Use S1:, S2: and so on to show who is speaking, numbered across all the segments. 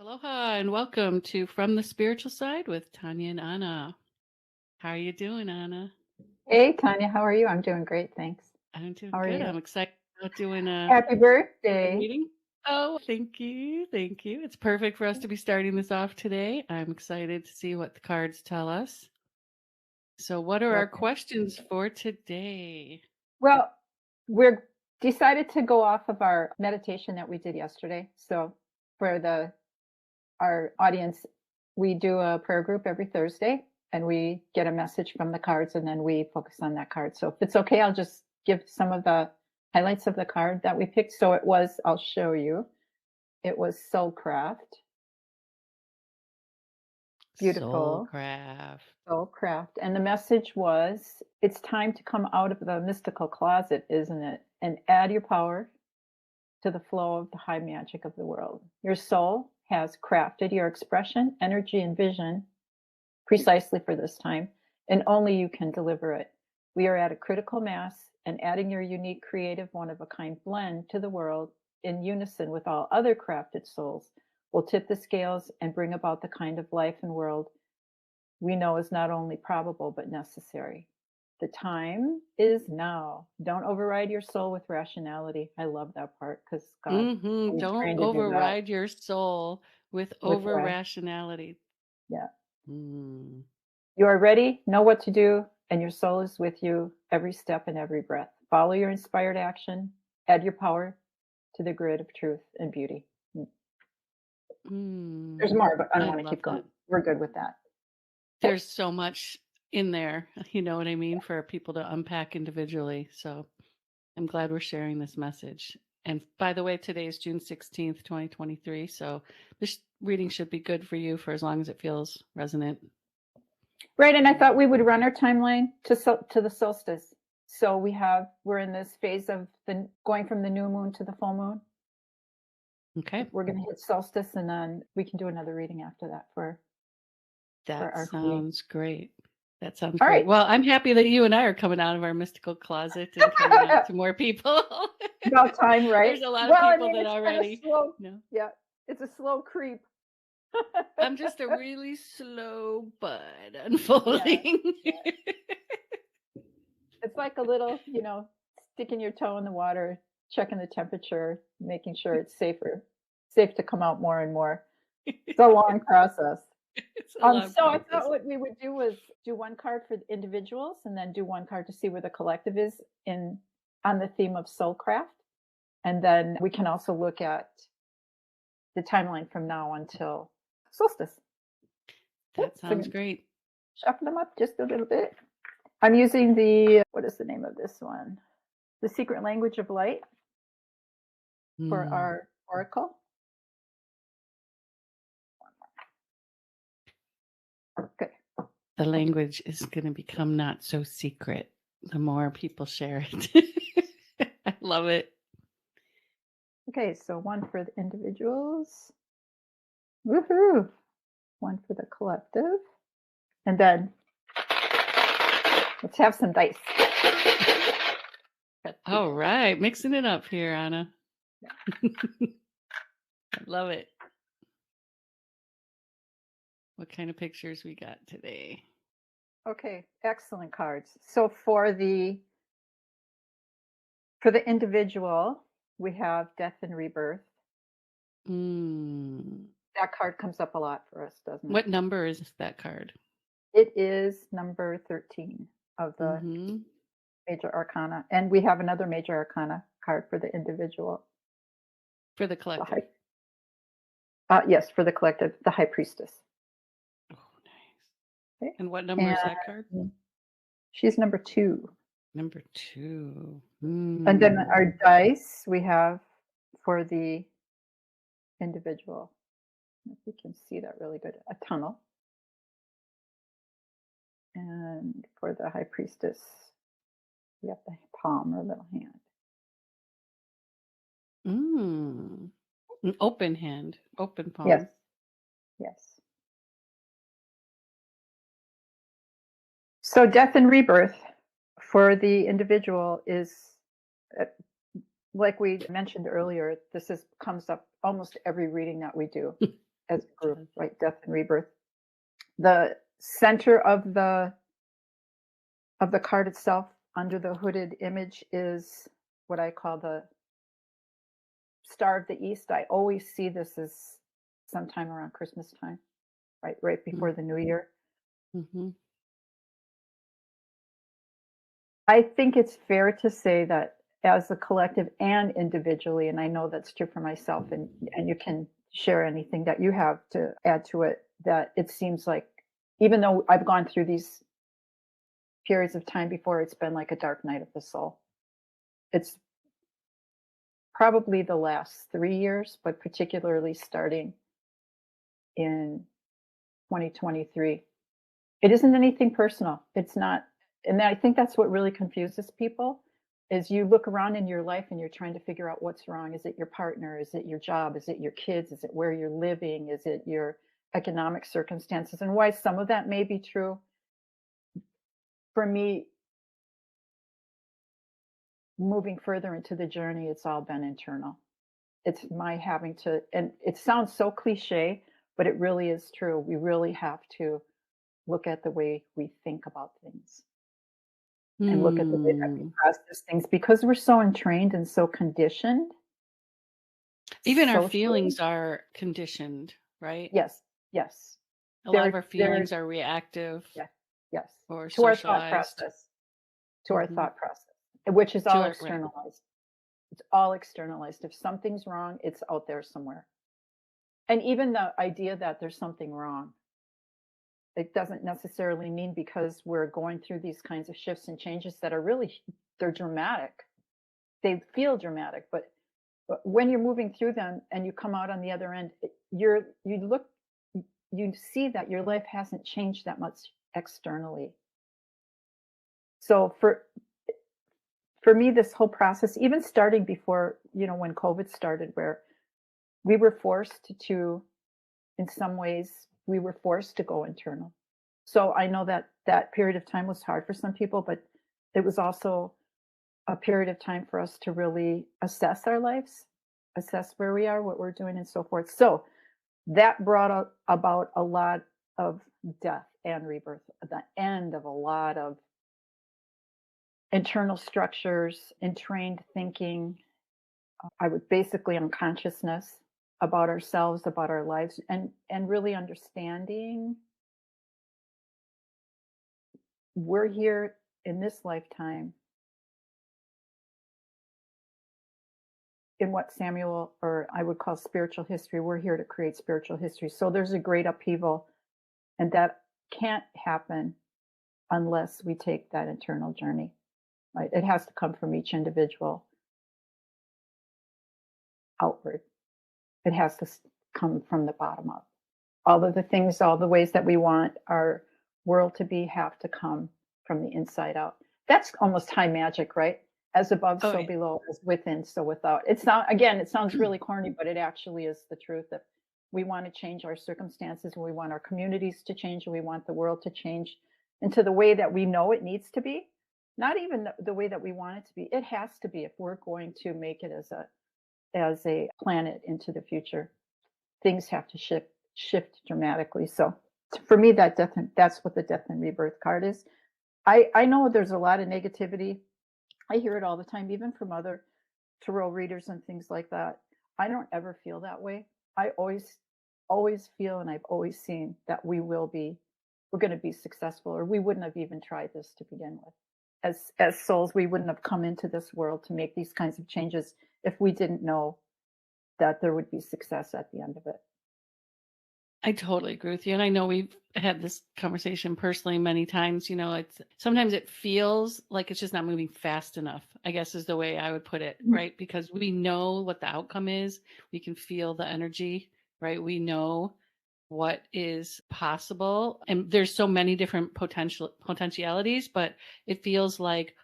S1: Aloha and welcome to From the Spiritual Side with Tanya and Anna. How are you doing, Anna?
S2: Hey, Tanya, how are you? I'm doing great, thanks.
S1: I'm doing
S2: How are
S1: good.
S2: you?
S1: I'm excited about doing a
S2: Happy birthday.
S1: reading. Oh, thank you. Thank you. It's perfect for us to be starting this off today. I'm excited to see what the cards tell us. So, what are our
S2: Yep.
S1: questions for today?
S2: Well, we're decided to go off of our meditation that we did yesterday. So for our audience, we do a prayer group every Thursday and we get a message from the cards and then we focus on that card. So if it's okay, I'll just give some of the highlights of the card that we picked. So I'll show you. It was Soulcraft. Beautiful.
S1: Soulcraft.
S2: Soulcraft. And the message was, it's time to come out of the mystical closet, isn't it? And add your power to the flow of the high magic of the world. Your soul has crafted your expression, energy, and vision precisely for this time, and only you can deliver it. We are at a critical mass, and adding your unique, creative, one-of-a-kind blend to the world in unison with all other crafted souls will tip the scales and bring about the kind of life and world we know is not only probable but necessary. The time is now. Don't override your soul with rationality. I love that part because God is
S1: Don't
S2: trying to do that
S1: override your soul with
S2: with
S1: over rationality.
S2: yeah.
S1: Mm.
S2: You are ready, know what to do, and your soul is with you every step and every breath. Follow your inspired action. Add your power to the grid of truth and beauty. There's more, but I don't
S1: I
S2: want to
S1: love
S2: keep going.
S1: that.
S2: We're good with that. Okay.
S1: There's so much in there, you know what I mean, for people to unpack individually. So I'm glad we're sharing this message. And by the way, today is June 16th, 2023. So this reading should be good for you for as long as it feels resonant.
S2: Right, and I thought we would run our timeline to the solstice. So we're in this phase of the going from the new moon to the full moon.
S1: Okay.
S2: We're going to hit solstice, and then we can do another reading after that for
S1: That
S2: our queen.
S1: sounds great. That sounds
S2: All
S1: great.
S2: right.
S1: Well, I'm happy that you and I are coming out of our mystical closet and coming out to more people.
S2: About time, right?
S1: There's a lot of
S2: Well, I
S1: people
S2: mean,
S1: that
S2: it's kind of
S1: already
S2: slow.
S1: know.
S2: Yeah, it's a slow creep.
S1: I'm just a really slow bud
S2: Yeah,
S1: unfolding.
S2: yeah. It's like a little, sticking your toe in the water, checking the temperature, making sure it's safe to come out more and more. It's a long process.
S1: It's a long
S2: So I thought
S1: process.
S2: what we would do was do one card for the individuals and then do one card to see where the collective is on the theme of soulcraft. And then we can also look at the timeline from now until solstice.
S1: That sounds
S2: So
S1: great.
S2: shuffle them up just a little bit. I'm using what is the name of this one? The Secret Language of Light for our oracle. Okay.
S1: The language is going to become not so secret the more people share it. I love it.
S2: Okay, so one for the individuals. Woohoo! One for the collective. And then let's have some dice.
S1: All right. Mixing it up here, Anna. I love it. What kind of pictures we got today?
S2: Okay, excellent cards. So for the individual, we have death and rebirth. That card comes up a lot for us, doesn't it?
S1: What number is that card?
S2: It is number 13 of the major arcana. And we have another major arcana card for the individual.
S1: For the collective.
S2: Yes, for the collective, the High Priestess.
S1: Oh, nice. Okay. And what
S2: number
S1: is that card?
S2: She's number 2.
S1: Number 2.
S2: And then our dice we have for the individual. If you can see that really good. A tunnel. And for the High Priestess, we have the palm or little hand.
S1: An open hand, open palm.
S2: Yes. Yes. So death and rebirth for the individual is, like we mentioned earlier, comes up almost every reading that we do. as a group,
S1: does.
S2: right? Death and rebirth. The center of the card itself, under the hooded image, is what I call the Star of the East. I always see this as sometime around Christmas time, right before the new year.
S1: Mm-hmm.
S2: I think it's fair to say that as a collective and individually, and I know that's true for myself, and you can share anything that you have to add to it, that it seems like even though I've gone through these periods of time before, it's been like a dark night of the soul. It's probably the last 3 years, but particularly starting in 2023. It isn't anything personal. It's not, and I think that's what really confuses people is you look around in your life and you're trying to figure out what's wrong. Is it your partner? Is it your job? Is it your kids? Is it where you're living? Is it your economic circumstances? And why some of that may be true. For me, moving further into the journey, it's all been internal. It's my having to, and it sounds so cliche, but it really is true. We really have to look at the way we think about things and look at the way that we
S1: Hmm.
S2: process things because we're so entrained and so conditioned
S1: Even our
S2: socially.
S1: feelings are conditioned, right?
S2: Yes, yes.
S1: A lot of our
S2: They're
S1: feelings are reactive
S2: yeah, yes.
S1: or
S2: To our thought
S1: socialized.
S2: process, to our
S1: Hmm.
S2: thought process, which is
S1: To
S2: all
S1: our right.
S2: externalized. It's all externalized. If something's wrong, it's out there somewhere. And even the idea that there's something wrong, it doesn't necessarily mean because we're going through these kinds of shifts and changes that are really they're dramatic. They feel dramatic, but when you're moving through them and you come out on the other end, you see that your life hasn't changed that much externally. So for me, this whole process, even starting before, when COVID started, where we were forced to, in some ways, we were forced to go internal. So I know that that period of time was hard for some people, but it was also a period of time for us to really assess our lives, assess where we are, what we're doing, and so forth. So that brought about a lot of death and rebirth, the end of a lot of internal structures, entrained thinking. I would basically unconsciousness about ourselves, about our lives, and really understanding we're here in this lifetime in what Samuel or I would call spiritual history. We're here to create spiritual history. So there's a great upheaval, and that can't happen unless we take that internal journey. Right? It has to come from each individual outward. It has to come from the bottom up. All of the things, all the ways that we want our world to be have to come from the inside out. That's almost high magic, right? As above,
S1: Oh,
S2: so below, as within, so without. It's not, again, it sounds
S1: yeah.
S2: really corny, but it actually is the truth that we want to change our circumstances, and we want our communities to change, and we want the world to change into the way that we know it needs to be. Not even the way that we want it to be. It has to be if we're going to make it as a planet into the future. Things have to shift dramatically. So for me, that's what the death and rebirth card is. I know there's a lot of negativity. I hear it all the time, even from other tarot readers and things like that. I don't ever feel that way. I always feel, and I've always seen that we're going to be successful, or we wouldn't have even tried this to begin with. As souls, we wouldn't have come into this world to make these kinds of changes if we didn't know that there would be success at the end of it.
S1: I totally agree with you. And I know we've had this conversation personally many times. It's sometimes it feels like it's just not moving fast enough, I guess is the way I would put it, right? Because we know what the outcome is. We can feel the energy, right? We know what is possible. And there's so many different potentialities, but it feels like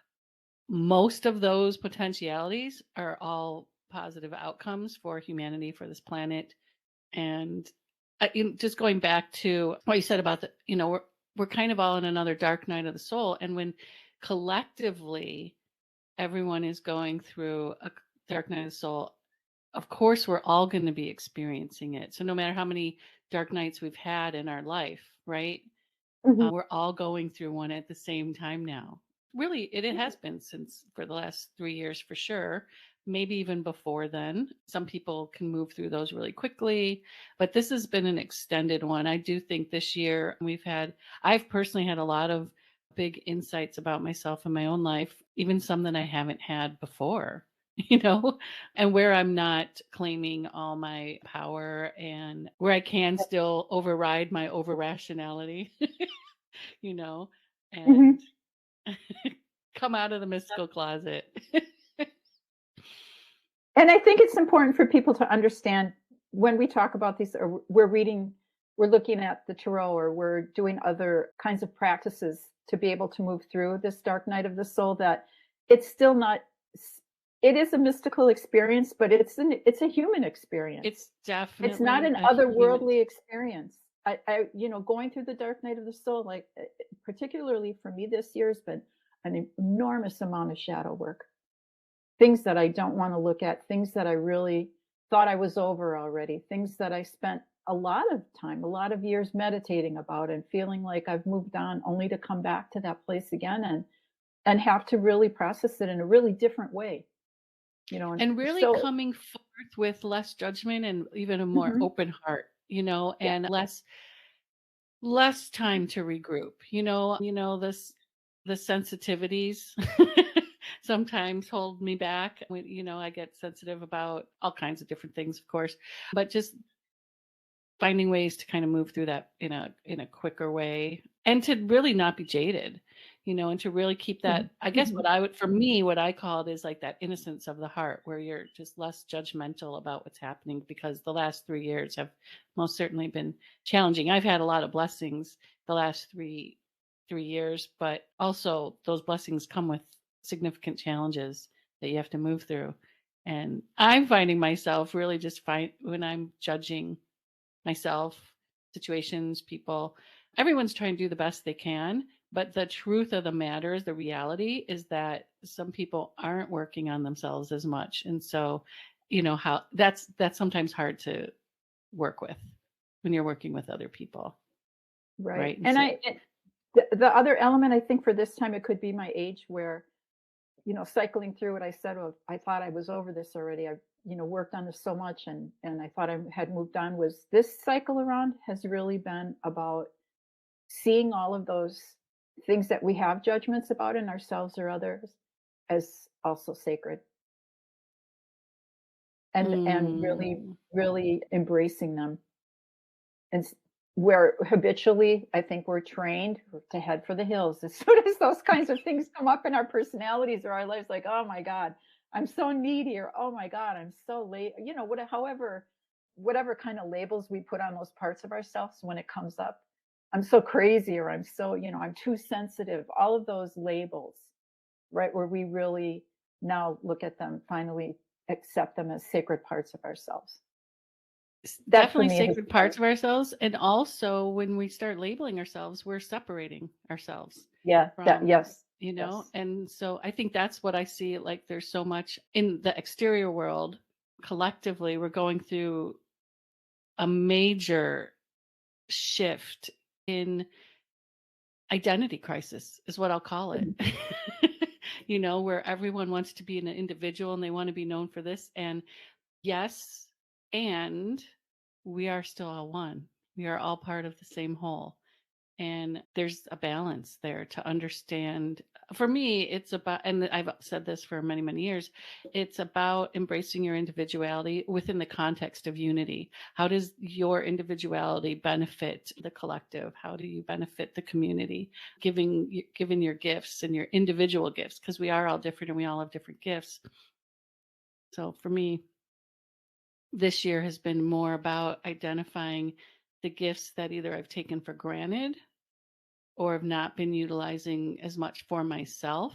S1: most of those potentialities are all positive outcomes for humanity, for this planet. And just going back to what you said about we're kind of all in another dark night of the soul. And when collectively everyone is going through a dark night of the soul, of course, we're all going to be experiencing it. So no matter how many dark nights we've had in our life, right?
S2: Mhm.
S1: We're all going through one at the same time now. Really, it has been since for the last 3 years for sure. Maybe even before then. Some people can move through those really quickly, but this has been an extended one. I do think this year I've personally had a lot of big insights about myself in my own life, even some that I haven't had before, you know, and where I'm not claiming all my power and where I can still override my overrationality. You know,
S2: Mhm.
S1: and come out of the mystical closet.
S2: And I think it's important for people to understand when we talk about these, or we're looking at the tarot, or we're doing other kinds of practices to be able to move through this dark night of the soul, that it's still not, it is a mystical experience, but it's a human experience.
S1: It's
S2: It's not
S1: definitely
S2: an
S1: a human.
S2: otherworldly experience. Going through the dark night of the soul, like particularly for me this year, has been an enormous amount of shadow work, things that I don't want to look at, things that I really thought I was over already, things that I spent a lot of time, a lot of years meditating about and feeling like I've moved on, only to come back to that place again and have to really process it in a really different way, and
S1: And really
S2: so
S1: coming forth with less judgment and even a more
S2: mhm,
S1: open heart,
S2: yeah.
S1: and less time to regroup. This the sensitivities sometimes hold me back. I get sensitive about all kinds of different things, of course, but just finding ways to kind of move through that in a quicker way and to really not be jaded, and to really keep
S2: Mhm,
S1: that, I guess
S2: mhm,
S1: what I would for me, what I call it is like that innocence of the heart where you're just less judgmental about what's happening because the last 3 years have most certainly been challenging. I've had a lot of blessings the last three years, but also those blessings come with significant challenges that you have to move through. And I'm finding myself really just find when I'm judging myself, situations, people. Everyone's trying to do the best they can. But the truth of the matter is the reality is that some people aren't working on themselves as much. And so, how that's sometimes hard to work with when you're working with other people.
S2: right.
S1: Right. And
S2: And
S1: so
S2: the other element, I think, for this time, it could be my age, where cycling through what I said of, I thought I was over this already. I've, worked on this so much, and I thought I had moved on. Was this cycle around has really been about seeing all of those things that we have judgments about in ourselves or others as also sacred, and really,
S1: mm,
S2: really embracing them. And where habitually, I think we're trained to head for the hills as soon as those kinds of things come up in our personalities or our lives, like, oh my God, I'm so needy, or oh my God, I'm so late. Whatever kind of labels we put on those parts of ourselves when it comes up. I'm so crazy, or I'm so, I'm too sensitive. All of those labels, right? Where we really now look at them, finally accept them as sacred parts of ourselves. That for
S1: definitely
S2: me has
S1: sacred
S2: been,
S1: parts of ourselves. And also when we start labeling ourselves, we're separating ourselves
S2: yeah, that,
S1: from,
S2: yes, yes.
S1: and so I think that's what I see. Like there's so much in the exterior world. Collectively, we're going through a major shift in identity crisis, is what I'll call it.
S2: Mhm,
S1: Where everyone wants to be an individual and they want to be known for this. And yes, and we are still all one. We are all part of the same whole. And there's a balance there to understand. For me, it's about, and I've said this for many, many years, it's about embracing your individuality within the context of unity. How does your individuality benefit the collective? How do you benefit the community? Giving your gifts and your individual gifts, because we are all different and we all have different gifts. So for me, this year has been more about identifying the gifts that either I've taken for granted or have not been utilizing as much for myself,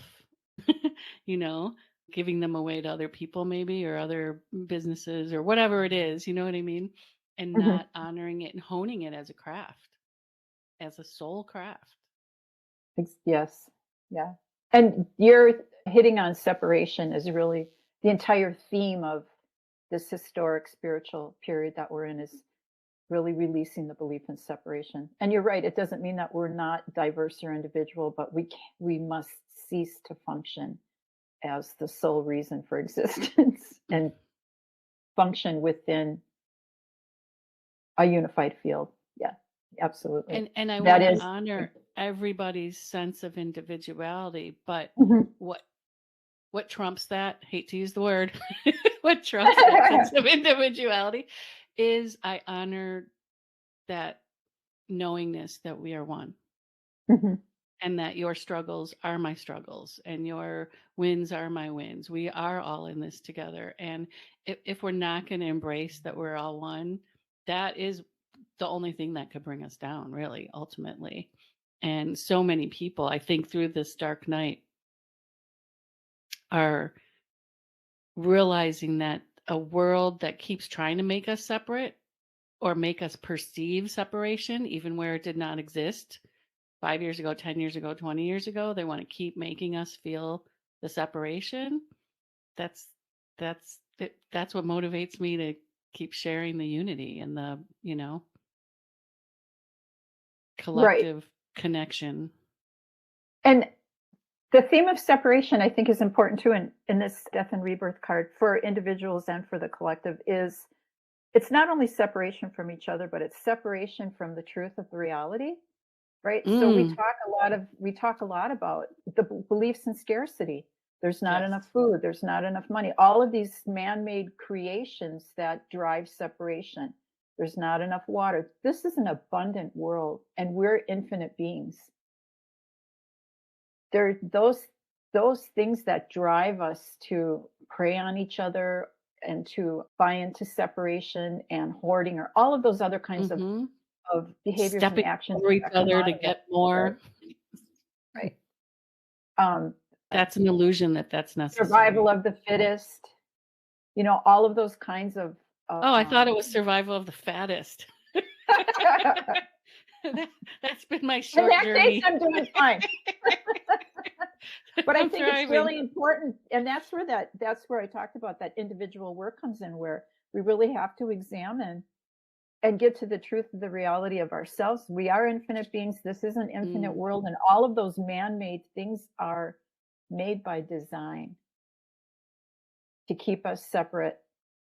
S1: you know, giving them away to other people maybe or other businesses or whatever it is, you know what I mean? And
S2: mhm.
S1: not honoring it and honing it as a craft, as a soul craft.
S2: Yes, yeah. And you're hitting on separation is really the entire theme of this historic spiritual period that we're in is really releasing the belief in separation. And you're right, it doesn't mean that we're not diverse or individual, but we must cease to function as the sole reason for existence and function within a unified field. Yeah, absolutely.
S1: And I
S2: That
S1: wanna
S2: is
S1: honor everybody's sense of individuality, but
S2: Mhm.
S1: what what trumps that, hate to use the word, what trumps that sense of individuality is I honor that knowingness that we are one
S2: Mhm.
S1: and that your struggles are my struggles and your wins are my wins. We are all in this together. And if we're not going to embrace that we're all one, that is the only thing that could bring us down, really, ultimately. And so many people, I think, through this dark night are realizing that a world that keeps trying to make us separate or make us perceive separation, even where it did not exist 5 years ago, 10 years ago, 20 years ago, they want to keep making us feel the separation. That's that's what motivates me to keep sharing the unity and the,
S2: Right.
S1: collective connection.
S2: And the theme of separation, I think, is important too in this death and rebirth card for individuals and for the collective is it's not only separation from each other, but it's separation from the truth of the reality, right? So
S1: Mm,
S2: we talk a lot about the beliefs in scarcity. There's not
S1: yes.
S2: enough food, there's not enough money. All of these man-made creations that drive separation. There's not enough water. This is an abundant world and we're infinite beings. There those things that drive us to prey on each other and to buy into separation and hoarding or all of those other kinds
S1: Mhm.
S2: of behaviors and
S1: Stepping
S2: actions
S1: over each
S2: that come
S1: other
S2: out
S1: to
S2: of that,
S1: get more.
S2: right? Right. Um, uh,
S1: That's an illusion that that's
S2: survival
S1: necessary.
S2: of the fittest, all of those kinds of
S1: Oh, I thought it was survival of the fattest. That that's been my
S2: in
S1: short
S2: that case,
S1: journey.
S2: I'm doing fine. But I
S1: I'm
S2: think it's
S1: thriving.
S2: really important, and that's where I talked about that individual work comes in, where we really have to examine and get to the truth of the reality of ourselves. We are infinite beings. This is an infinite
S1: Mm,
S2: world, and all of those man-made things are made by design to keep us separate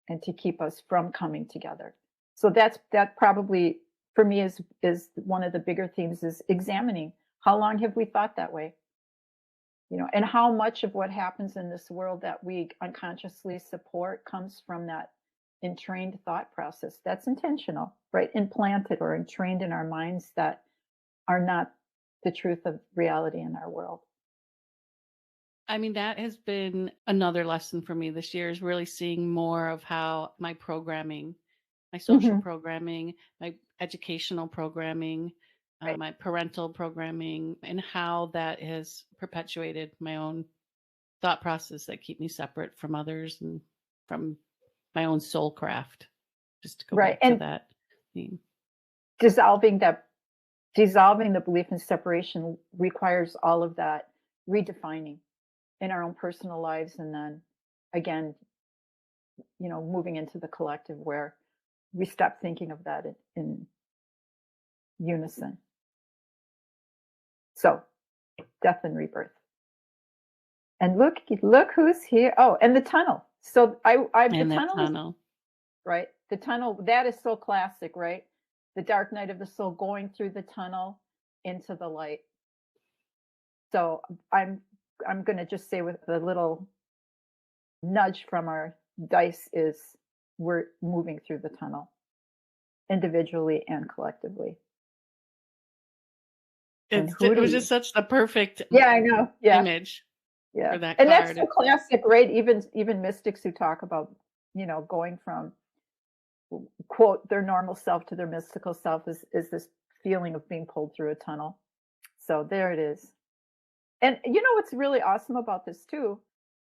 S2: and to keep us from coming together. So that probably for me is one of the bigger themes is examining how long have we thought that way? And how much of what happens in this world that we unconsciously support comes from that entrained thought process that's intentional, right? Implanted or entrained in our minds that are not the truth of reality in our world.
S1: I mean, that has been another lesson for me this year is really seeing more of how my programming, my social
S2: Hmm.
S1: programming, my educational programming,
S2: Right.
S1: my parental programming, and how that has perpetuated my own thought process that keep me separate from others and from my own soul craft. Just to go
S2: Right.
S1: back to
S2: And
S1: that theme.
S2: dissolving that dissolving the belief in separation requires all of that redefining in our own personal lives and then again, moving into the collective where we stop thinking of that in unison. So, death and rebirth. And look who's here. Oh, and the tunnel. So the
S1: And that
S2: tunnel is
S1: tunnel.
S2: right. The tunnel that is so classic, right? The dark night of the soul going through the tunnel into the light. So I'm going to just say with a little nudge from our dice is we're moving through the tunnel individually and collectively. And who
S1: It
S2: do
S1: was just
S2: we?
S1: such the perfect
S2: Yeah, I know. Yeah.
S1: image
S2: Yeah.
S1: for that
S2: And that's
S1: card.
S2: so classic, right? Even mystics who talk about, going from quote their normal self to their mystical self is this feeling of being pulled through a tunnel. So there it is. And what's really awesome about this too,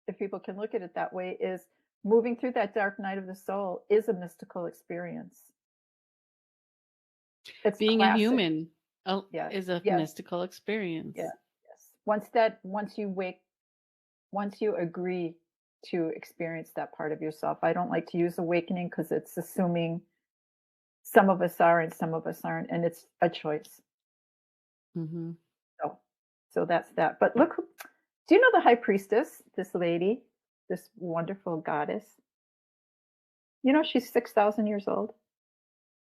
S2: if people can look at it that way, is moving through that dark night of the soul is a mystical experience. It's
S1: Being a
S2: classic.
S1: human
S2: Yes.
S1: is a
S2: Yes.
S1: mystical
S2: Yeah.
S1: experience.
S2: Yes. Once you agree to experience that part of yourself. I don't like to use awakening because it's assuming some of us are and some of us aren't, and it's a choice.
S1: Hmm.
S2: So, so that's that. But look, do you know the high priestess? This lady, this wonderful goddess. You know she's 6,000 years old.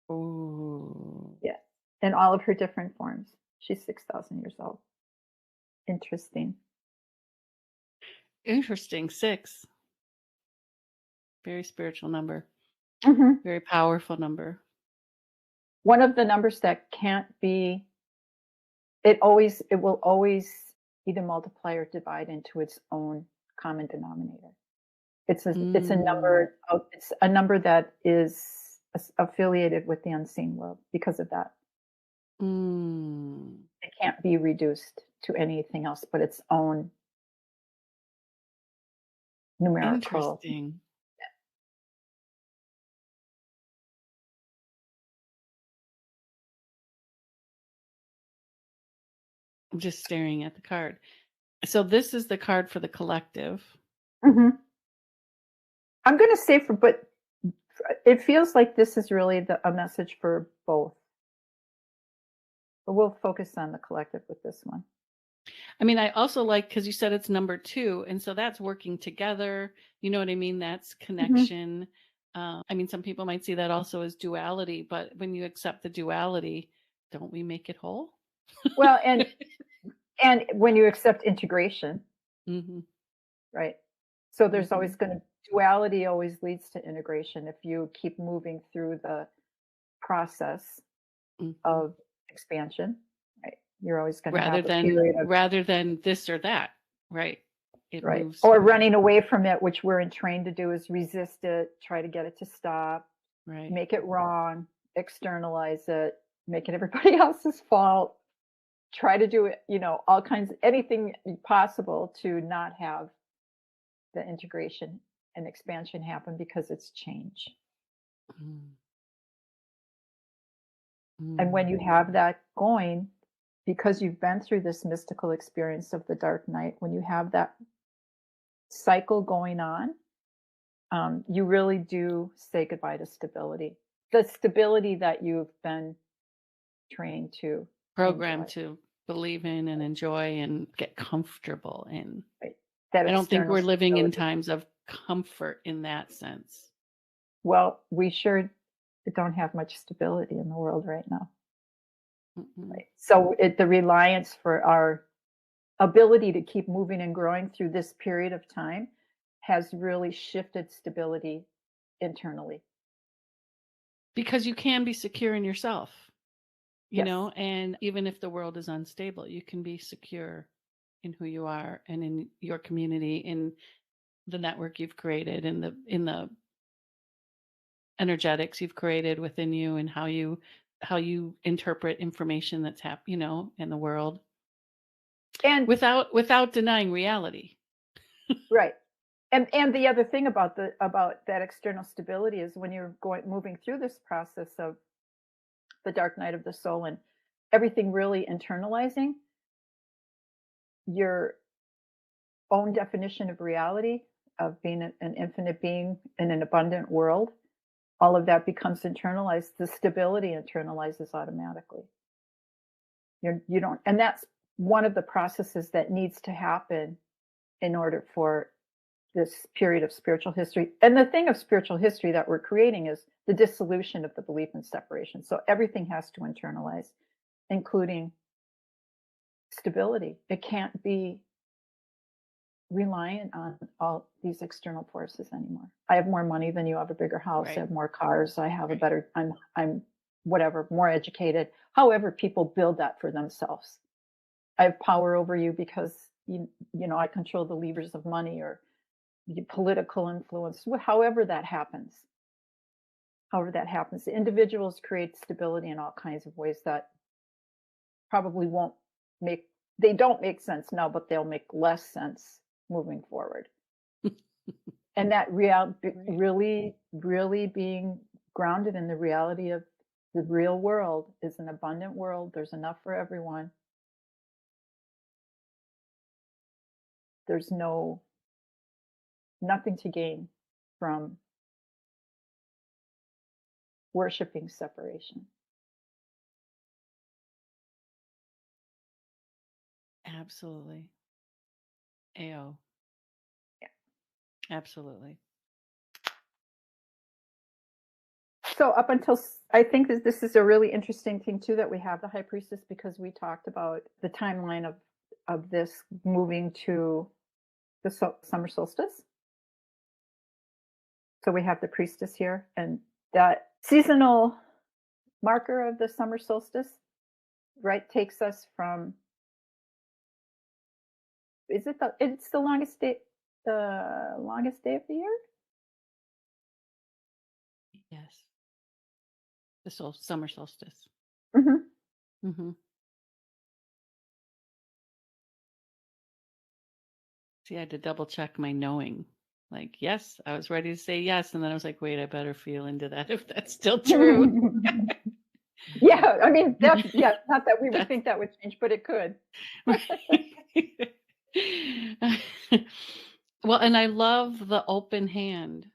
S1: Oh,
S2: Yeah, in all of her different forms. She's 6,000 years old. Interesting.
S1: interesting. Six. Very spiritual number.
S2: Hmm.
S1: Very powerful number.
S2: One of the numbers that can't be. It will always either multiply or divide into its own common denominator.
S1: Mm,
S2: It's a number that is affiliated with the unseen world because of that.
S1: mm.
S2: It can't be reduced to anything else but its own numerical.
S1: Interesting. I'm just staring at the card. So this is the card for the collective.
S2: Mhm. I'm going to say but it feels like this is really a message for both. But we'll focus on the collective with this one.
S1: I mean, I also like because you said it's number two, and so that's working together. You know what I mean? That's
S2: Mhm.
S1: connection. I mean, some people might see that also as duality, but when you accept the duality, don't we make it whole?
S2: Well, and when you accept integration,
S1: Hmm.
S2: right? So there's always
S1: Hmm.
S2: going to duality always leads to integration if you keep moving through the process
S1: Hmm.
S2: of expansion, right? You're always going to
S1: Rather
S2: have a
S1: than
S2: period of
S1: rather than this or that, right? It
S2: right
S1: moves
S2: or
S1: forward,
S2: running away from it, which we're trained to do is resist it, try to get it to stop,
S1: right?
S2: make it wrong, externalize it, make it everybody else's fault, try to do it, all kinds anything possible to not have the integration and expansion happen because it's change.
S1: Mm,
S2: And when
S1: mm.
S2: you have that going, because you've been through this mystical experience of the dark night, when you have that cycle going on, you really do say goodbye to stability. The stability that you've been trained to
S1: Programmed
S2: enjoy,
S1: to believe in and enjoy and get comfortable in.
S2: right? That
S1: I don't think
S2: external
S1: we're living in
S2: stability.
S1: times of comfort in that sense.
S2: Well, we sure don't have much stability in the world right now,
S1: Mm-mm.
S2: right? So the reliance for our ability to keep moving and growing through this period of time has really shifted stability internally.
S1: Because you can be secure in yourself,
S2: Yes.
S1: and even if the world is unstable, you can be secure in who you are and in your community, in the network you've created, in the energetics you've created within you, and how you interpret information that's in the world
S2: And
S1: without denying reality.
S2: right. And the other thing about that external stability is when you're moving through this process of the dark night of the soul and everything really internalizing your own definition of reality, of being an infinite being in an abundant world, all of that becomes internalized. The stability internalizes automatically. You don't, and that's one of the processes that needs to happen in order for this period of spiritual history. And the thing of spiritual history that we're creating is the dissolution of the belief in separation. So everything has to internalize, including stability. It can't be reliant on all these external forces anymore. I have more money than you, I have a bigger house, I
S1: Right.
S2: have more cars, I have a
S1: Right.
S2: better, I'm whatever, more educated. However, people build that for themselves. I have power over you because I control the levers of money or political influence, however that happens, individuals create stability in all kinds of ways that probably won't make they don't make sense now, but they'll make less sense moving forward. And that
S1: Right.
S2: really, really being grounded in the reality of the real world is an abundant world. There's enough for everyone. There's nothing to gain from worshiping separation.
S1: Absolutely. AO.
S2: Yeah.
S1: Absolutely.
S2: So up until I think that this is a really interesting thing too that we have the high priestess because we talked about the timeline of this moving to the summer solstice. So we have the priestess here, and that seasonal marker of the summer solstice, right, takes us from it's the longest day of the year?
S1: Yes. The summer solstice.
S2: Mhm.
S1: Hmm. See, I had to double check my knowing. Like, yes, I was ready to say yes. And then I was like, wait, I better feel into that if that's still true.
S2: Yeah, I mean, not that we would
S1: That's
S2: think that would change, but it could.
S1: right. Well, and I love the open hand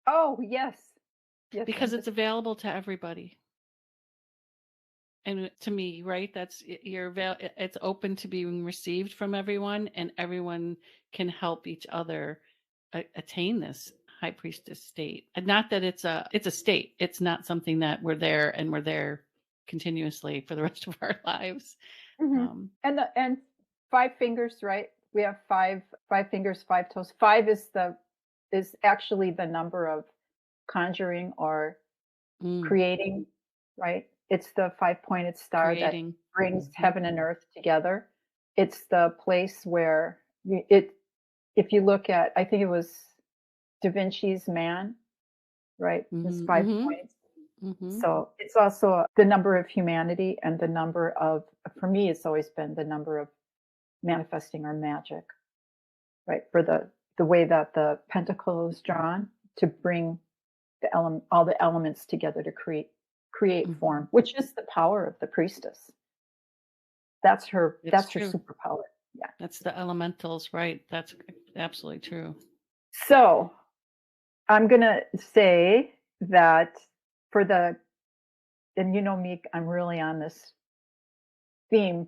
S2: Oh, yes. Yes,
S1: because it's available to everybody. And to me, right, that's it's open to being received from everyone, and everyone can help each other attain this high priestess state. And not that it's a state. It's not something that we're there continuously for the rest of our lives.
S2: Mhm.
S1: Um,
S2: And 5 fingers, right? We have 5 fingers, 5 toes. 5 is actually the number of conjuring or
S1: mm,
S2: creating, right? It's the 5-pointed star that
S1: creating.
S2: brings
S1: Mhm.
S2: heaven and earth together. It's the place where it if you look at, I think it was Da Vinci's Man, right? There's
S1: Mhm.
S2: 5
S1: Mhm.
S2: points.
S1: Mhm.
S2: So it's also the number of humanity and the number of, for me, it's always been the number of manifesting our magic, right? For the way that the pentacle is drawn to bring all the elements together to create
S1: Mhm.
S2: form, which is the power of the priestess.
S1: It's
S2: That's her
S1: true.
S2: superpower. Yeah.
S1: That's the elementals, right? That's absolutely true.
S2: So I'm gonna say that for the and you know me, I'm really on this theme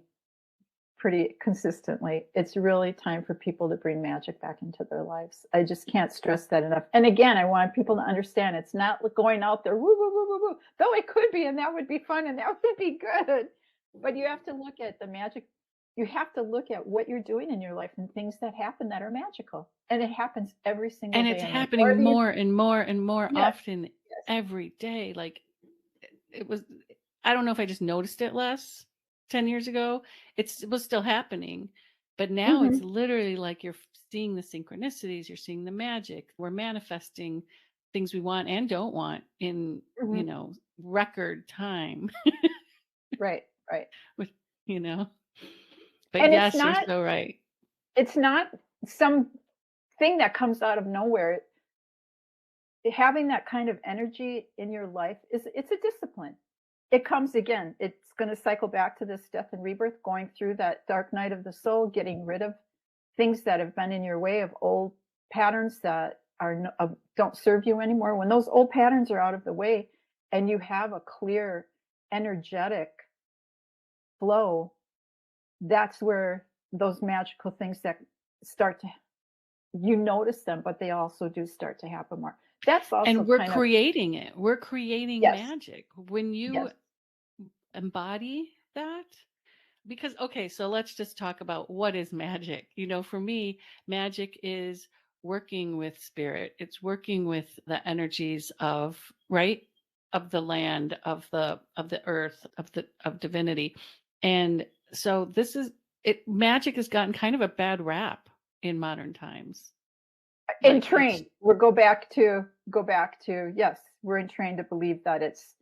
S2: pretty consistently. It's really time for people to bring magic back into their lives. I just can't stress that enough. And again, I want people to understand it's not going out there, woo, woo, woo, woo, woo. Though it could be, and that would be fun, and that would be good. But you have to look at the magic. You have to look at what you're doing in your life and things that happen that are magical. And it happens every single
S1: And
S2: day.
S1: it's
S2: And the more
S1: happening
S2: these,
S1: more and more and more
S2: yes,
S1: often
S2: yes.
S1: every day. Like it was, I don't know if I just noticed it less 10 years ago. It was still happening, but now it's
S2: Mm-hmm,
S1: literally like you're seeing the synchronicities, you're seeing the magic. We're manifesting things we want and don't want in,
S2: mm-hmm.
S1: record time
S2: Right, right.
S1: with, you know, but
S2: And
S1: yes, you're so right.
S2: it's not some thing that comes out of nowhere. Having that kind of energy in your life it's a discipline. It comes again. It's going to cycle back to this death and rebirth, going through that dark night of the soul, getting rid of things that have been in your way, of old patterns that don't serve you anymore. When those old patterns are out of the way and you have a clear energetic flow, that's where those magical things that start to, you notice them, but they also do start to happen more. That's also
S1: And we're
S2: kind of,
S1: creating it. We're creating
S2: yes,
S1: magic. When you
S2: yes.
S1: embody that, because okay, so let's just talk about what is magic. For me, magic is working with spirit. It's working with the energies of, right, of the land, of the earth, of divinity. And so this is it. Magic has gotten kind of a bad rap in modern times. Like it's
S2: Entrained. Go back to, yes, we're entrained to believe that it's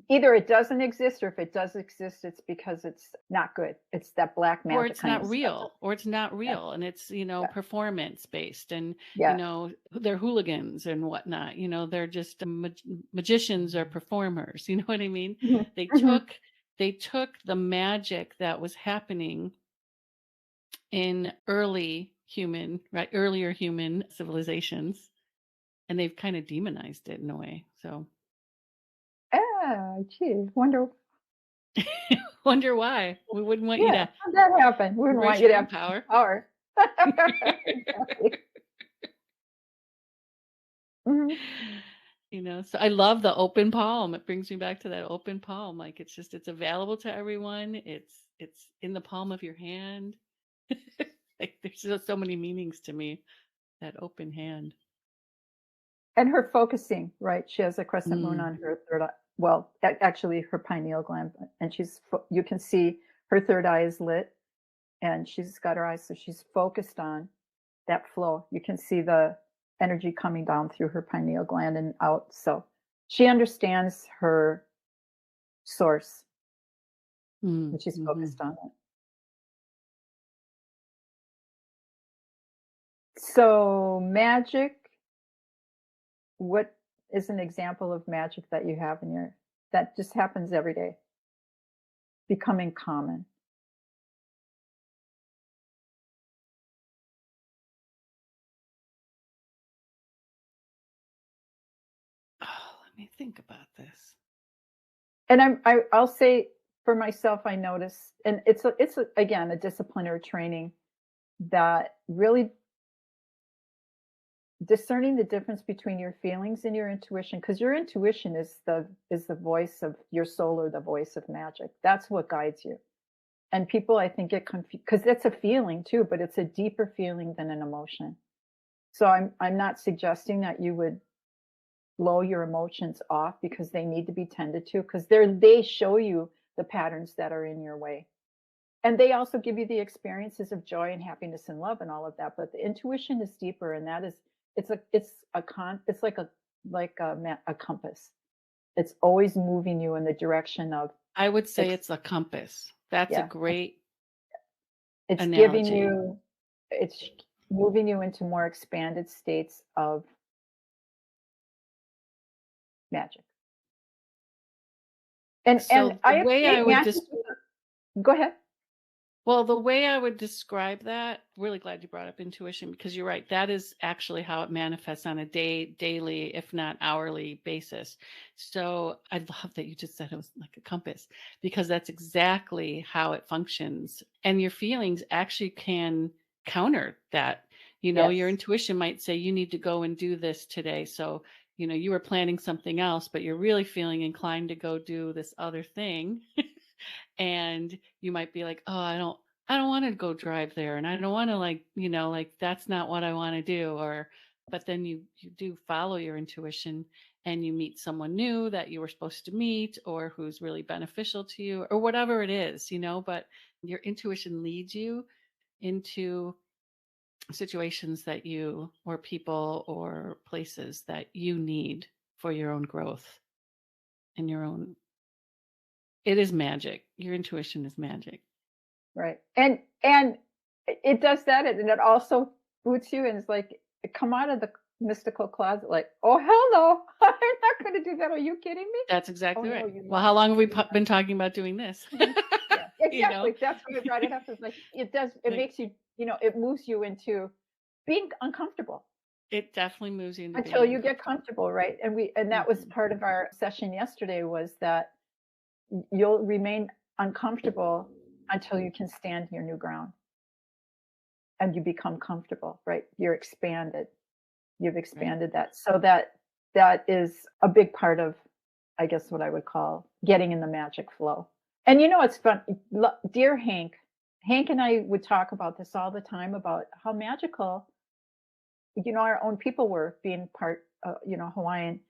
S2: either it doesn't exist, or if it does exist, it's because it's not good. It's that black
S1: or
S2: magic
S1: it's
S2: kind
S1: not
S2: of stuff.
S1: real, or it's not
S2: Yeah,
S1: real, and it's
S2: yeah,
S1: performance based, and
S2: yeah.
S1: they're hooligans and whatnot. They're just magicians or performers. You know what I mean?
S2: Mhm,
S1: they
S2: mhm.
S1: took they took the magic that was happening in earlier human civilizations, and they've kind of demonized it in a way. So
S2: Ah, gee, wonder.
S1: wonder why. We wouldn't want you
S2: Yeah,
S1: to
S2: how'd that happen? We wouldn't
S1: embrace
S2: want you
S1: your
S2: to
S1: own
S2: have
S1: power.
S2: power. Exactly. Mhm.
S1: So I love the open palm. It brings me back to that open palm. Like it's available to everyone. It's in the palm of your hand. Like there's just so many meanings to me, that open hand.
S2: And her focusing, right? She has a crescent moon
S1: Mm.
S2: on her third eye. Well, actually, her pineal gland, and you can see her third eye is lit, and she's got her eyes, so she's focused on that flow. You can see the energy coming down through her pineal gland and out. So she understands her source,
S1: Mm.
S2: and she's
S1: Mhm.
S2: focused on it. So magic, what is an example of magic that you have in your that just happens every day, becoming common?
S1: Oh, let me think about this.
S2: And I'll say for myself, I notice, and again, a discipline or training that really discerning the difference between your feelings and your intuition, because your intuition is the voice of your soul or the voice of magic. That's what guides you. And people, I think, get confused because it's a feeling too, but it's a deeper feeling than an emotion. So I'm not suggesting that you would blow your emotions off because they need to be tended to, because they show you the patterns that are in your way. And they also give you the experiences of joy and happiness and love and all of that, but the intuition is deeper, and that is it's like a compass. It's always moving you in the direction of
S1: I would say
S2: ex-
S1: it's a compass. That's a
S2: yeah,
S1: great
S2: it's giving
S1: analogy.
S2: you it's moving you into more expanded states of magic. And
S1: So the
S2: I
S1: way I
S2: equate
S1: would
S2: magic with go ahead.
S1: Well, the way I would describe that, really glad you brought up intuition because you're right. That is actually how it manifests on a daily, if not hourly basis. So I love that you just said it was like a compass because that's exactly how it functions. And your feelings actually can counter that. Your
S2: Yes.
S1: intuition might say you need to go and do this today. So, you were planning something else, but you're really feeling inclined to go do this other thing. And you might be like, "Oh, I don't want to go drive there and I don't want to like that's not what I want to do." Or but then you do follow your intuition and you meet someone new that you were supposed to meet or who's really beneficial to you or whatever it is, but your intuition leads you into situations that you or people or places that you need for your own growth and your own it is magic. Your intuition is magic.
S2: Right. And it does that, and it also boots you, and it's like, come out of the mystical closet, like, oh hell no, I'm not going to do that. Are you kidding me?
S1: That's
S2: Oh
S1: exactly
S2: no,
S1: right.
S2: you
S1: Well,
S2: lie.
S1: how long have we
S2: You lie.
S1: been talking about doing this?
S2: Mhm. Yeah,
S1: You know,
S2: exactly. That's why I brought it up. It's like it does. It
S1: like
S2: makes you, it moves you into being uncomfortable
S1: it definitely moves you into
S2: until
S1: being
S2: you get
S1: uncomfortable.
S2: comfortable, right? And that was
S1: Mhm.
S2: part of our session yesterday was that you'll remain uncomfortable until you can stand your new ground and you become comfortable, right? You're expanded. You've
S1: Right.
S2: expanded that. So that is a big part of, I guess, what I would call getting in the magic flow. And it's fun. Dear Hank and I would talk about this all the time about how magical, our own people were being part, Hawaiian.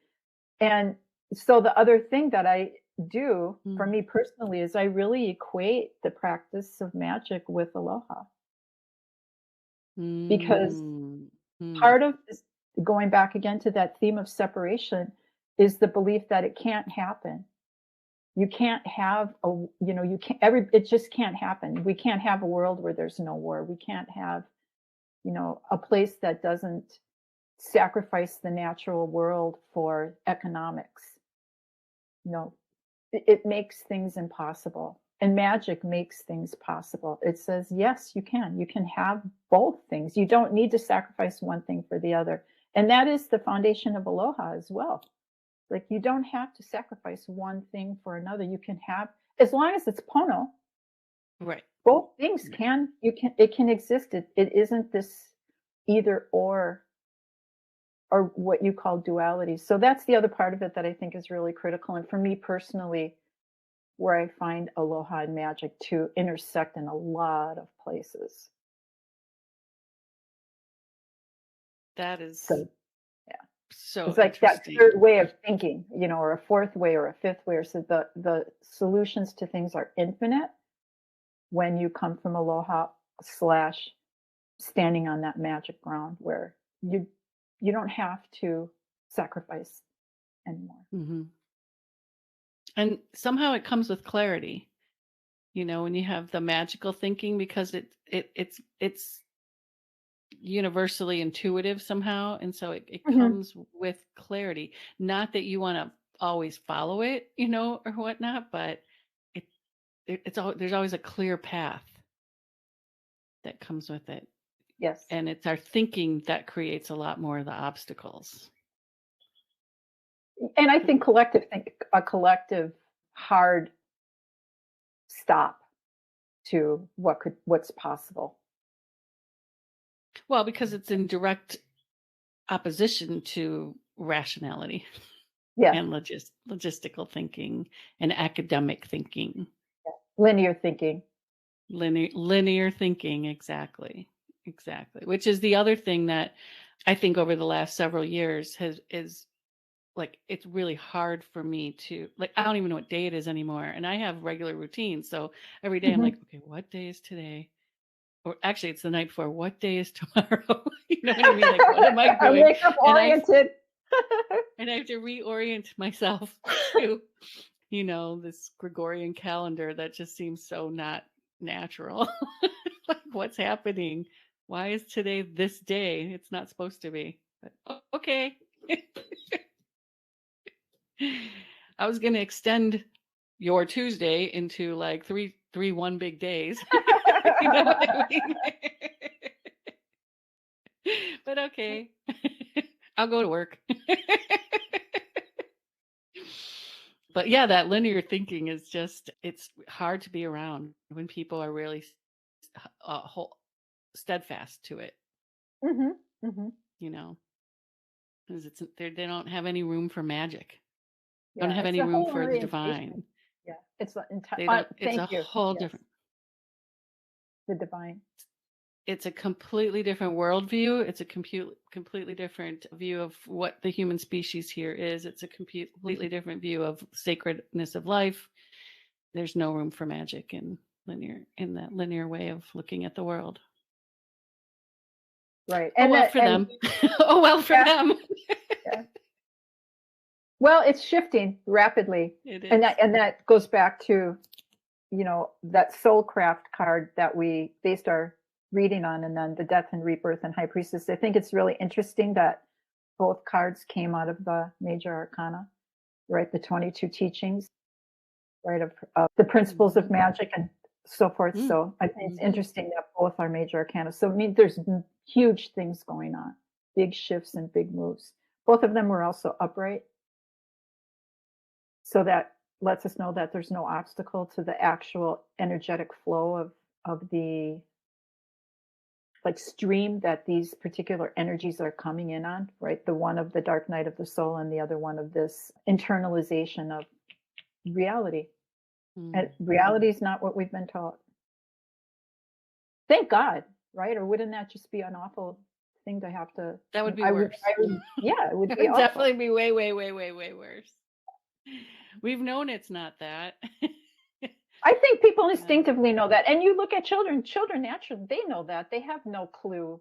S2: And so the other thing that I do for
S1: Mm.
S2: me personally is I really equate the practice of magic with aloha because
S1: Mm. Mm.
S2: part of this, going back again to that theme of separation, is the belief that it can't happen. You can't have you can't it just can't happen. We can't have a world where there's no war. We can't have, a place that doesn't sacrifice the natural world for economics. No, it makes things impossible. And magic makes things possible. It says, yes, you can. You can have both things. You don't need to sacrifice one thing for the other. And that is the foundation of aloha as well. Like, you don't have to sacrifice one thing for another. You can have, as long as it's pono,
S1: Right.
S2: both things can, it can exist. It isn't this either or what you call duality. So that's the other part of it that I think is really critical. And for me personally, where I find aloha and magic to intersect in a lot of places.
S1: That is
S2: So yeah,
S1: so
S2: it's like that
S1: interesting.
S2: third way of thinking, or a fourth way or a fifth way. Or so the solutions to things are infinite when you come from aloha slash standing on that magic ground where you don't have to sacrifice anymore.
S1: Hmm. And somehow it comes with clarity, when you have the magical thinking, because it's universally intuitive somehow, and so it
S2: Mhm.
S1: comes with clarity. Not that you want to always follow it, or whatnot, but it, there's always a clear path that comes with it,
S2: Yes.
S1: and it's our thinking that creates a lot more of the obstacles.
S2: And I think a collective hard stop to what's possible.
S1: Well, because it's in direct opposition to rationality
S2: Yes,
S1: and logistical thinking and academic thinking.
S2: linear thinking.
S1: Linear thinking, exactly. Exactly. Which is the other thing that I think over the last several years is like, it's really hard for me to, like, I don't even know what day it is anymore. And I have regular routines. So every day I'm
S2: Mhm.
S1: like, okay, what day is today? Or actually it's the night before. What day is tomorrow? You know what I mean? Like, what am I
S2: I'm
S1: doing?
S2: wake up
S1: And I
S2: oriented.
S1: and I have to reorient myself to, this Gregorian calendar that just seems so not natural. Like, what's happening? Why is today this day? It's not supposed to be. But okay. I was going to extend your Tuesday into like three one big days. You know what I mean? But okay. I'll go to work. But yeah, that linear thinking is just, it's hard to be around when people are really steadfast to it,
S2: Mhm, mhm.
S1: you know, because they don't have any room for magic. Don't
S2: Yeah,
S1: have
S2: it's
S1: any
S2: a
S1: room
S2: whole
S1: for the
S2: orientation.
S1: divine.
S2: Yeah, it's the entire.
S1: They don't, it's a
S2: Thank you.
S1: whole
S2: Yes,
S1: different,
S2: the divine.
S1: it's a completely different worldview. It's a completely different view of what the human species here is. It's a completely different view of sacredness of life. There's no room for magic in that linear way of looking at the world.
S2: Right,
S1: Oh
S2: and
S1: well
S2: that
S1: for
S2: and
S1: them. Oh well for
S2: yeah,
S1: them.
S2: yeah. Well, it's shifting rapidly,
S1: It
S2: and
S1: is.
S2: that goes back to that soulcraft card that we based our reading on, and then the death and rebirth and high priestess. I think it's really interesting that both cards came out of the major arcana, right? The 22 teachings, right? Of the principles of
S1: Mhm.
S2: magic and so forth.
S1: Mm.
S2: So I think it's
S1: Mhm.
S2: interesting that both are major arcana. So I mean, there's huge things going on, big shifts and big moves. Both of them were also upright. So that lets us know that there's no obstacle to the actual energetic flow of the like stream that these particular energies are coming in on, right? The one of the dark night of the soul and the other one of this internalization of reality. And
S1: Mm.
S2: reality is not what we've been taught. Thank God, right? Or wouldn't that just be an awful thing to have to?
S1: That would be
S2: I
S1: worse.
S2: would, yeah, it would
S1: It
S2: be
S1: would
S2: awful.
S1: definitely be way, way, way, way, way worse. We've known it's not that.
S2: I think people
S1: Yeah.
S2: instinctively know that. And you look at children, children naturally, they know that. They have no clue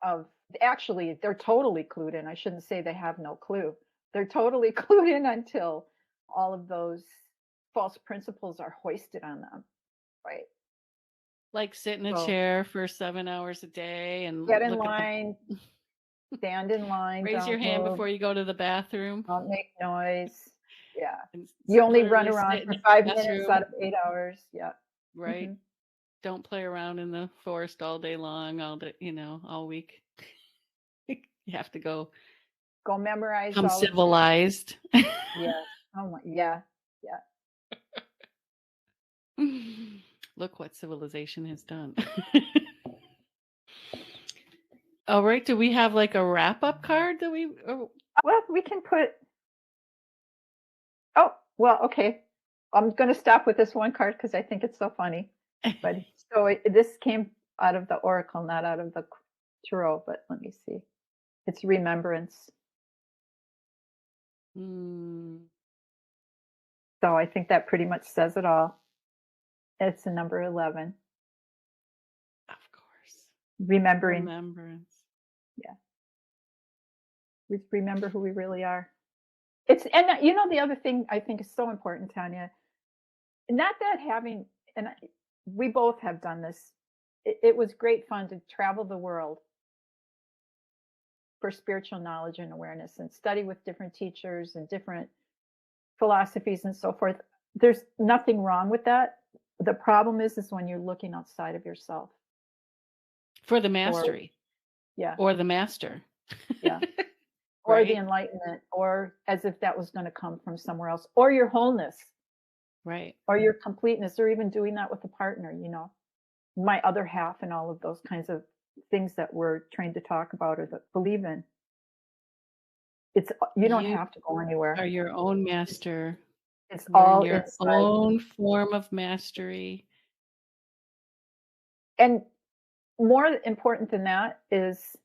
S2: of, actually, they're totally clued in. I shouldn't say they have no clue. They're totally clued in until all of those false principles are hoisted on them, right?
S1: Like sit in a
S2: So
S1: chair for 7 hours a day and
S2: get in
S1: look at the
S2: line, stand in line,
S1: raise your
S2: don't
S1: hand
S2: move,
S1: before you go to the bathroom.
S2: don't make noise. Yeah.
S1: and
S2: You only run
S1: literally
S2: around
S1: sit in
S2: for
S1: the
S2: 5 minutes
S1: classroom,
S2: out of 8 hours. Yeah.
S1: right?
S2: Mhm.
S1: Don't play around in the forest all day long, all week. You have to go
S2: Go memorize
S1: become
S2: all of
S1: civilized.
S2: yes. Oh my yeah. Yeah.
S1: Look what civilization has done. All right, do we have like a wrap-up card that we
S2: Well, we can put oh, well, okay. I'm gonna stop with this one card because I think it's so funny. But so this came out of the oracle, not out of the tarot, but let me see. It's remembrance.
S1: Mm,
S2: So I think that pretty much says it all. It's the number 11.
S1: of course.
S2: Remembering.
S1: Remembrance.
S2: Yeah. We remember who we really are. It's and you know the other thing I think is so important, Tanya. Not that having and we both have done this. It was great fun to travel the world for spiritual knowledge and awareness and study with different teachers and different philosophies and so forth. There's nothing wrong with that. The problem is when you're looking outside of yourself.
S1: For the
S2: Or
S1: mastery
S2: yeah,
S1: or the master.
S2: yeah. Or the
S1: Right?
S2: enlightenment, or as if that was going to come from somewhere else, or your wholeness,
S1: Right.
S2: or your completeness, or even doing that with a partner, you know, my other half, and all of those kinds of things that we're trained to talk about or that believe in. It's you don't
S1: You
S2: have to go anywhere.
S1: are your own master.
S2: It's
S1: You're in
S2: all
S1: your
S2: inside.
S1: own form of mastery.
S2: And more important than that is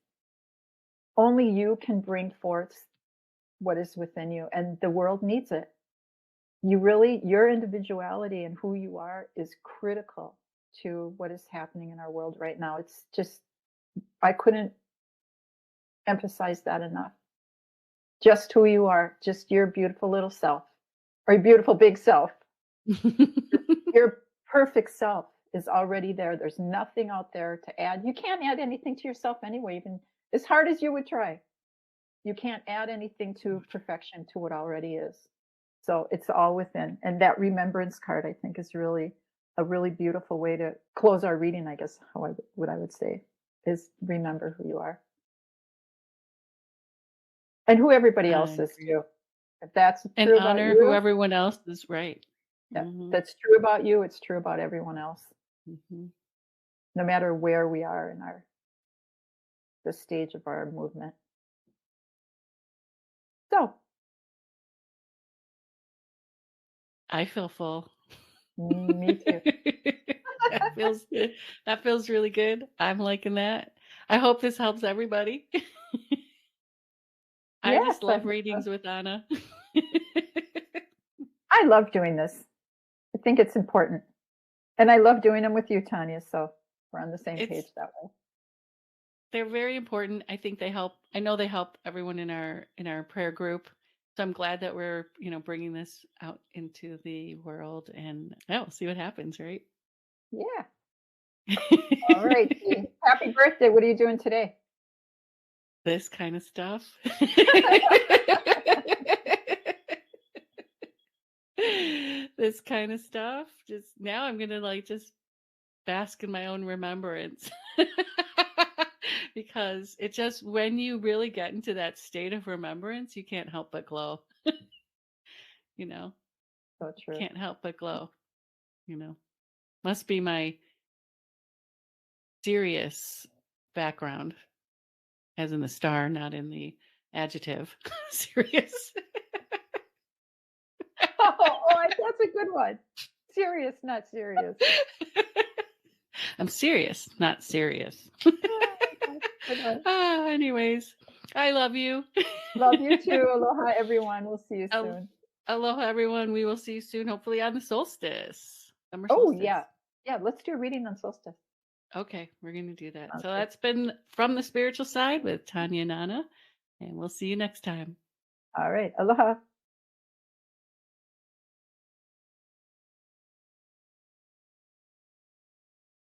S2: only you can bring forth what is within you, and the world needs it. You really, your individuality and who you are is critical to what is happening in our world right now. It's just, I couldn't emphasize that enough. Just who you are, just your beautiful little self, or your beautiful big self. Your perfect self is already there. There's nothing out there to add. You can't add anything to yourself anyway, even as hard as you would try. You can't add anything to perfection to what already is. So it's all within. And that remembrance card, I think, is really a really beautiful way to close our reading, I guess, what I would say is remember who you are and who everybody else
S1: I
S2: is
S1: agree.
S2: too. If that's
S1: And
S2: true about
S1: honor who
S2: you,
S1: everyone else is, right.
S2: yeah,
S1: Hmm.
S2: that's true about you, it's true about everyone else,
S1: Hmm.
S2: no matter where we are in the stage of our movement. So,
S1: I feel full.
S2: me too.
S1: that feels that feels really good. I'm liking that. I hope this helps everybody. I just
S2: Yes, I
S1: love
S2: hope so.
S1: readings with Anna.
S2: I love doing this. I think it's important. And I love doing them with you, Tanya. So we're on the same page
S1: it's
S2: that way.
S1: they're very important. I think they help. I know they help everyone in our prayer group. So I'm glad that we're, bringing this out into the world, and yeah, we'll see what happens, right?
S2: Yeah. All right. Happy birthday. What are you doing today?
S1: This kind of stuff. This kind of stuff. Just now I'm going to just bask in my own remembrance. Because it just, when you really get into that state of remembrance, you can't help but glow. you know,
S2: So true.
S1: can't help but glow, you know. Must be my serious background, as in the star, not in the adjective. Serious.
S2: That's a good one. Serious, not serious.
S1: I'm serious, not serious.
S2: Good one.
S1: Anyways, I love you.
S2: Love you too. Aloha, everyone. We'll see you
S1: Al-
S2: soon.
S1: Aloha, everyone. We will see you soon, hopefully on the solstice, summer
S2: Oh,
S1: solstice.
S2: yeah. Yeah, let's do a reading on solstice.
S1: Okay, we're going to do that. So
S2: Okay.
S1: that's been From the Spiritual Side with Tanya and Anna, and we'll see you next time.
S2: All right. Aloha.